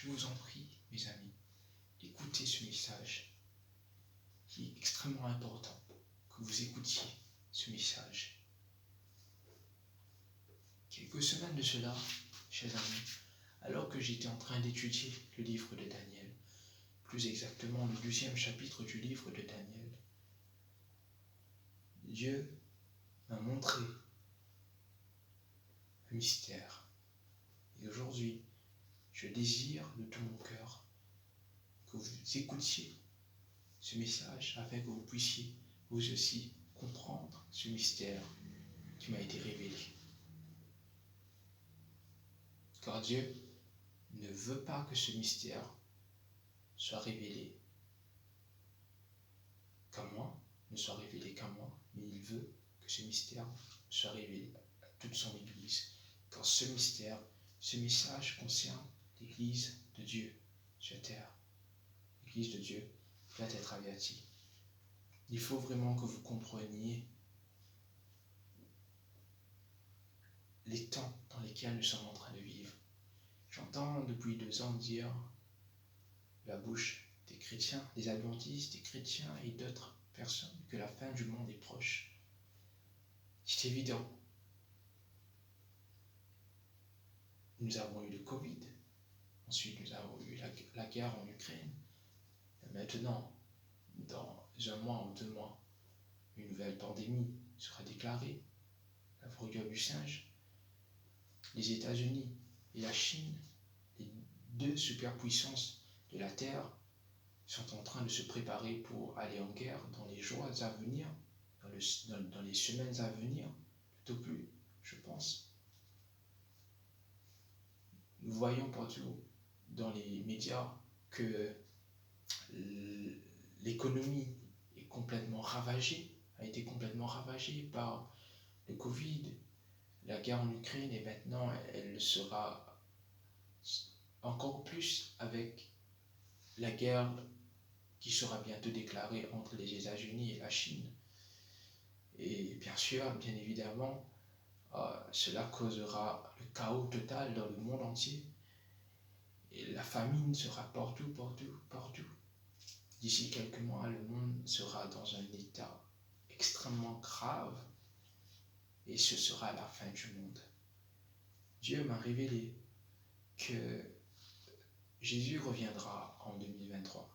je vous en prie, mes amis, écoutez ce message qui est extrêmement important, que vous écoutiez ce message. Quelques semaines de cela, chers amis, alors que j'étais en train d'étudier le livre de Daniel, plus exactement le 12e chapitre du livre de Daniel, Dieu m'a montré un mystère. Et aujourd'hui, je désire de tout mon cœur que vous écoutiez ce message afin que vous puissiez vous aussi comprendre ce mystère qui m'a été révélé. Car Dieu ne veut pas que ce mystère soit révélé qu'à moi, ne soit révélé qu'à moi, mais il veut que ce mystère soit révélé à toute son Église. Car ce mystère, ce message concerne l'Église de Dieu sur terre. L'Église de Dieu doit être avertie. Il faut vraiment que vous compreniez les temps dans lesquels nous sommes en train de vivre. J'entends depuis 2 ans dire de la bouche des chrétiens, des adventistes, des chrétiens et d'autres personnes que la fin du monde est proche. C'est évident. Nous avons eu le Covid, ensuite nous avons eu la guerre en Ukraine. Et maintenant, dans 1 mois ou 2 mois, une nouvelle pandémie sera déclarée, la fourrure du singe. Les États-Unis et la Chine, les 2 superpuissances de la Terre, sont en train de se préparer pour aller en guerre dans les jours à venir, dans les semaines à venir, tout au plus, je pense. Nous voyons partout dans les médias que l'économie est complètement ravagée, a été complètement ravagée par le Covid, la guerre en Ukraine, et maintenant elle le sera encore plus avec la guerre qui sera bientôt déclarée entre les États-Unis et la Chine. Et bien sûr, bien évidemment, cela causera le chaos total dans le monde entier. Et la famine sera partout. D'ici quelques mois, le monde sera dans un état extrêmement grave et ce sera la fin du monde. Dieu m'a révélé que Jésus reviendra en 2023.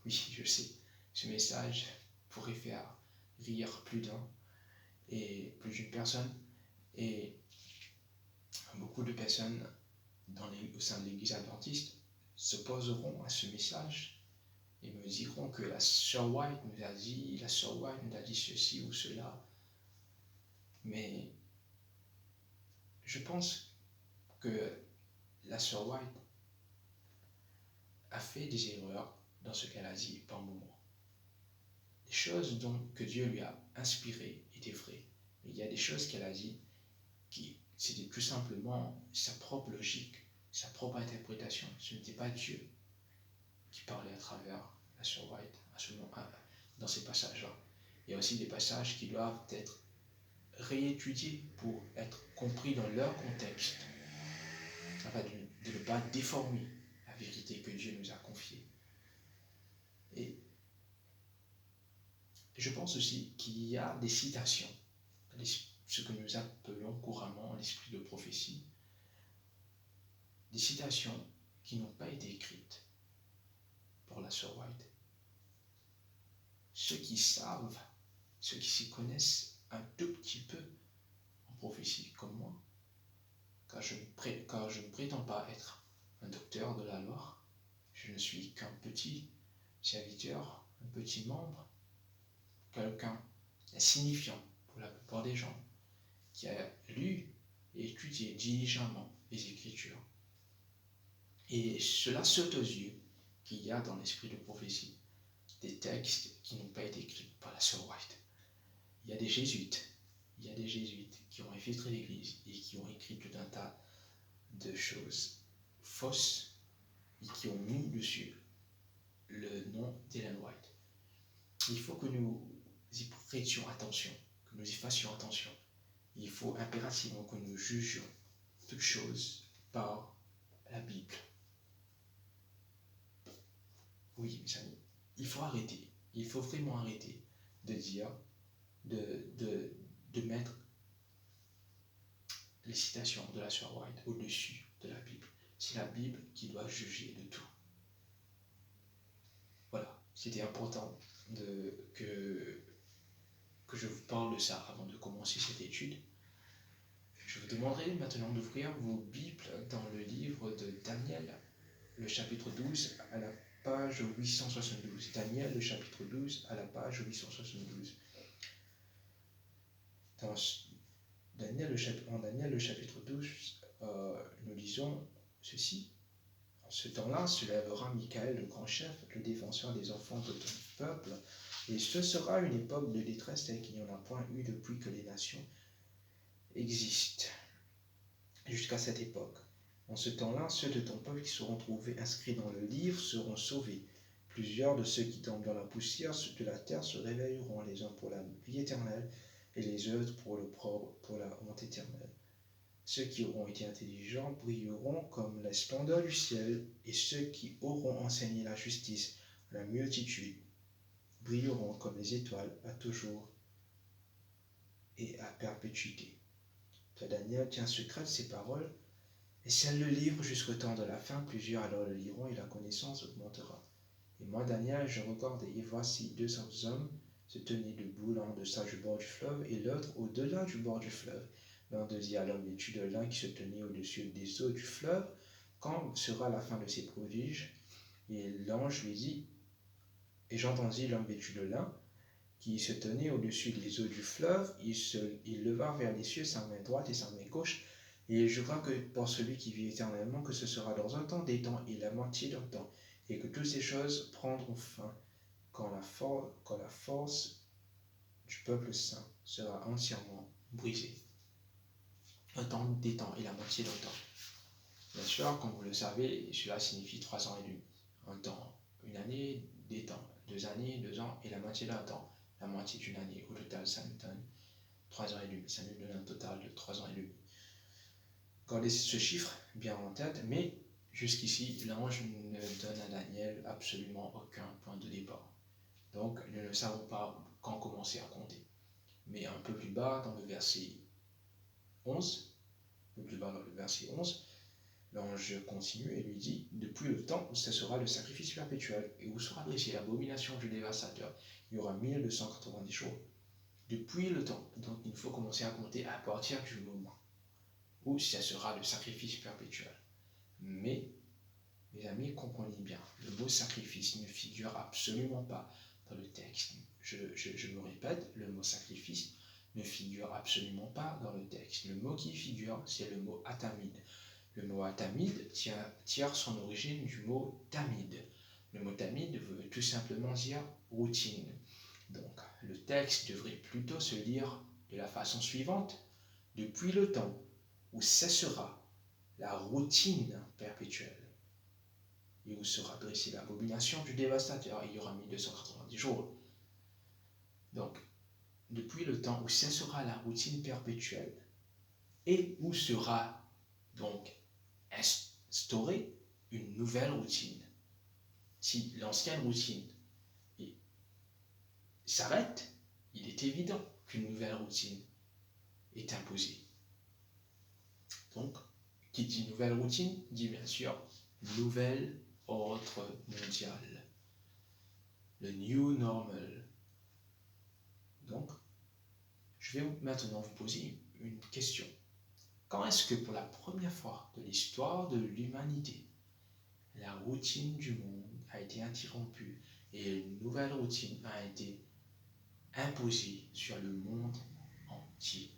Oui, je sais, ce message pourrait faire rire plus d'un et plus d'une personne, et beaucoup de personnes au sein de l'Église adventiste s'opposeront à ce message et me diront que la sœur White nous a dit ceci ou cela. Mais je pense que la sœur White a fait des erreurs dans ce qu'elle a dit par moments. Les choses que Dieu lui a inspirées étaient vraies, mais il y a des choses qu'elle a dit qui c'était tout simplement sa propre logique, sa propre interprétation. Ce n'était pas Dieu qui parlait à travers la sœur White dans ces passages-là. Il y a aussi des passages qui doivent être réétudiés pour être compris dans leur contexte, afin de ne pas déformer la vérité que Dieu nous a confiée. Et je pense aussi qu'il y a des citations, ce que nous appelons couramment l'esprit de prophétie, des citations qui n'ont pas été écrites pour la sœur White. Ceux qui savent, ceux qui s'y connaissent un tout petit peu en prophétie comme moi, car je ne prétends pas être un docteur de la loi, je ne suis qu'un petit serviteur, un petit membre, quelqu'un d'insignifiant pour la plupart des gens, qui a lu et étudié diligemment les Écritures. Et cela saute aux yeux qu'il y a dans l'esprit de prophétie des textes qui n'ont pas été écrits par la sœur White. Il y a des jésuites qui ont infiltré l'Église et qui ont écrit tout un tas de choses fausses et qui ont mis dessus le nom d'Ellen White. Il faut que nous y prêtions attention, que nous y fassions attention. Il faut impérativement que nous jugions toutes choses par la Bible. oui, mes amis, il faut arrêter. Il faut vraiment arrêter de dire, de mettre les citations de la sœur White au-dessus de la Bible. C'est la Bible qui doit juger de tout. Voilà, c'était important que je vous parle de ça avant de commencer cette étude. Je vous demanderai maintenant d'ouvrir vos Bibles dans le livre de Daniel, le chapitre 12, à la page 872. Daniel, le chapitre 12, à la page 872. Dans Daniel, le chapitre 12, nous lisons ceci. En ce temps-là se lèvera Michael, le grand chef, le défenseur des enfants de ton peuple, et ce sera une époque de détresse telle qu'il n'y en a point eu depuis que les nations existent, jusqu'à cette époque. En ce temps-là, ceux de ton peuple qui seront trouvés inscrits dans le livre seront sauvés. Plusieurs de ceux qui tombent dans la poussière de la terre se réveilleront, les uns pour la vie éternelle et les autres pour la honte éternelle. Ceux qui auront été intelligents brilleront comme la splendeur du ciel, et ceux qui auront enseigné la justice à la multitude brilleront comme les étoiles à toujours et à perpétuité. Toi, Daniel, tiens secrète ces paroles, et scelle le livre jusqu'au temps de la fin. Plusieurs alors le liront, et la connaissance augmentera. Et moi, Daniel, je regardais, et voici 200 hommes se tenaient debout, l'un en deçà du bord du fleuve, et l'autre au-delà du bord du fleuve. L'un d'eux dit à l'homme vêtu de lin qui se tenait au-dessus des eaux du fleuve, quand sera la fin de ces prodiges? Et l'ange lui dit, et j'entendis l'homme vêtu de lin qui se tenait au-dessus des eaux du fleuve, il leva vers les cieux sa main droite et sa main gauche, et il jura que par celui qui vit éternellement que ce sera dans un temps des temps et la moitié d'un temps, et que toutes ces choses prendront fin quand la force du peuple saint sera entièrement brisée. Un temps, des temps et la moitié d'un temps. Bien sûr, comme vous le savez, cela signifie 3 ans et demi. Un temps, une année, des temps, 2 années, 2 ans et la moitié d'un temps. La moitié d'une année. Au total, ça nous donne 3 ans et demi. Ça nous donne un total de 3 ans et demi. Gardez ce chiffre bien en tête, mais jusqu'ici, l'ange ne donne à Daniel absolument aucun point de départ. Donc, nous ne savons pas quand commencer à compter. Mais un peu plus bas, dans le verset 11, l'ange continue et lui dit, depuis le temps où cessera le sacrifice perpétuel et où sera dressée l'abomination du dévastateur, il y aura 1290 jours. Depuis le temps, donc il faut commencer à compter à partir du moment où cessera le sacrifice perpétuel. Mais, mes amis, comprenez bien, le mot sacrifice ne figure absolument pas dans le texte. Je me répète, le mot sacrifice ne figure absolument pas dans le texte. Le mot qui figure, c'est le mot atamide. Le mot atamide tire son origine du mot tamide. Le mot tamide veut tout simplement dire routine. Donc, le texte devrait plutôt se lire de la façon suivante. Depuis le temps où cessera la routine perpétuelle et où sera dressée l'abomination du dévastateur, il y aura 1290 jours. Donc, depuis le temps où cessera la routine perpétuelle et où sera donc instaurée une nouvelle routine. Si l'ancienne routine s'arrête, il est évident qu'une nouvelle routine est imposée. Donc, qui dit nouvelle routine, dit bien sûr nouvel ordre mondial. Le new normal. Donc, je vais maintenant vous poser une question. Quand est-ce que pour la première fois de l'histoire de l'humanité, la routine du monde a été interrompue et une nouvelle routine a été imposée sur le monde entier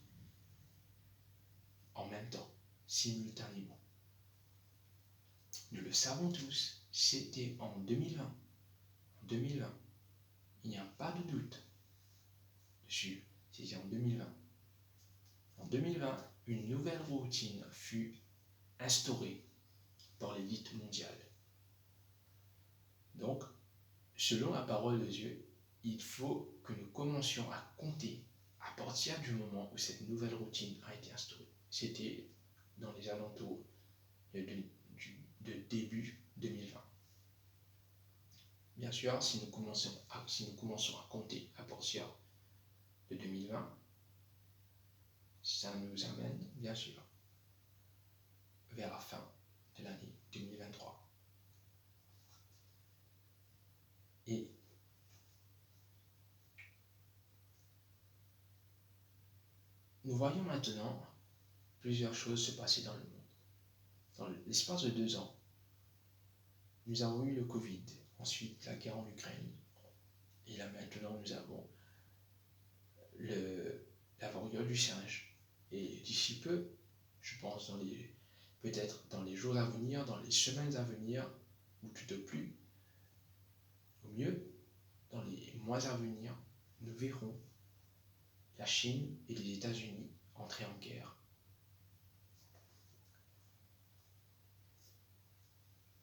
en même temps, simultanément? Nous le savons tous, c'était en 2020. En 2020, il n'y a pas de doute dessus, c'était en 2020. En 2020, une nouvelle routine fut instaurée par l'élite mondiale. Donc, selon la parole de Dieu, il faut que nous commencions à compter à partir du moment où cette nouvelle routine a été instaurée. C'était dans les alentours de début 2020. bien sûr, si nous commençons à compter à partir de 2020, ça nous amène, bien sûr, vers la fin de l'année 2023. Et nous voyons maintenant plusieurs choses se passer dans le monde. Dans l'espace de 2 ans, nous avons eu le Covid, ensuite la guerre en Ukraine, et là maintenant nous avons la variole du singe. Et d'ici peu, je pense peut-être dans les jours à venir, dans les semaines à venir, ou tout au plus, au mieux, dans les mois à venir, nous verrons la Chine et les États-Unis entrer en guerre.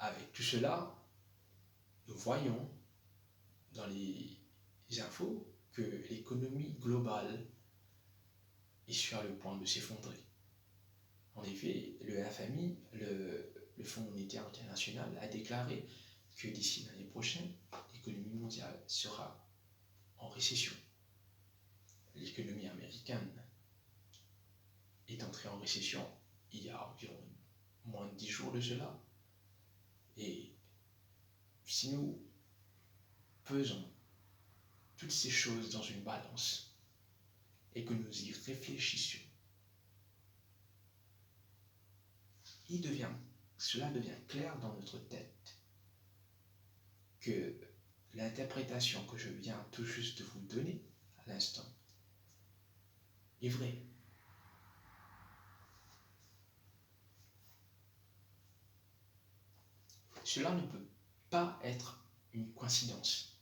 Avec tout cela, nous voyons dans les infos que l'économie globale est sur le point de s'effondrer. En effet, le FMI, le Fonds monétaire international, a déclaré que d'ici l'année prochaine, l'économie mondiale sera en récession. L'économie américaine est entrée en récession il y a environ moins de 10 jours de cela. Et si nous pesons toutes ces choses dans une balance et que nous y réfléchissions, cela devient clair dans notre tête que l'interprétation que je viens tout juste de vous donner à l'instant est vraie. Cela ne peut pas être une coïncidence.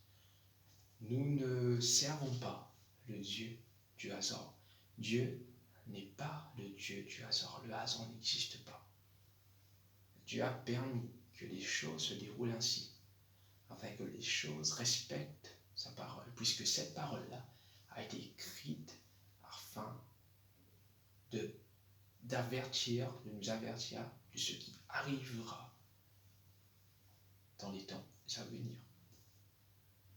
Nous ne servons pas le Dieu du hasard. Dieu n'est pas le Dieu du hasard. Le hasard n'existe pas. Dieu a permis que les choses se déroulent ainsi, afin que les choses respectent sa parole, puisque cette parole-là a été écrite afin de nous avertir de ce qui arrivera dans les temps à venir.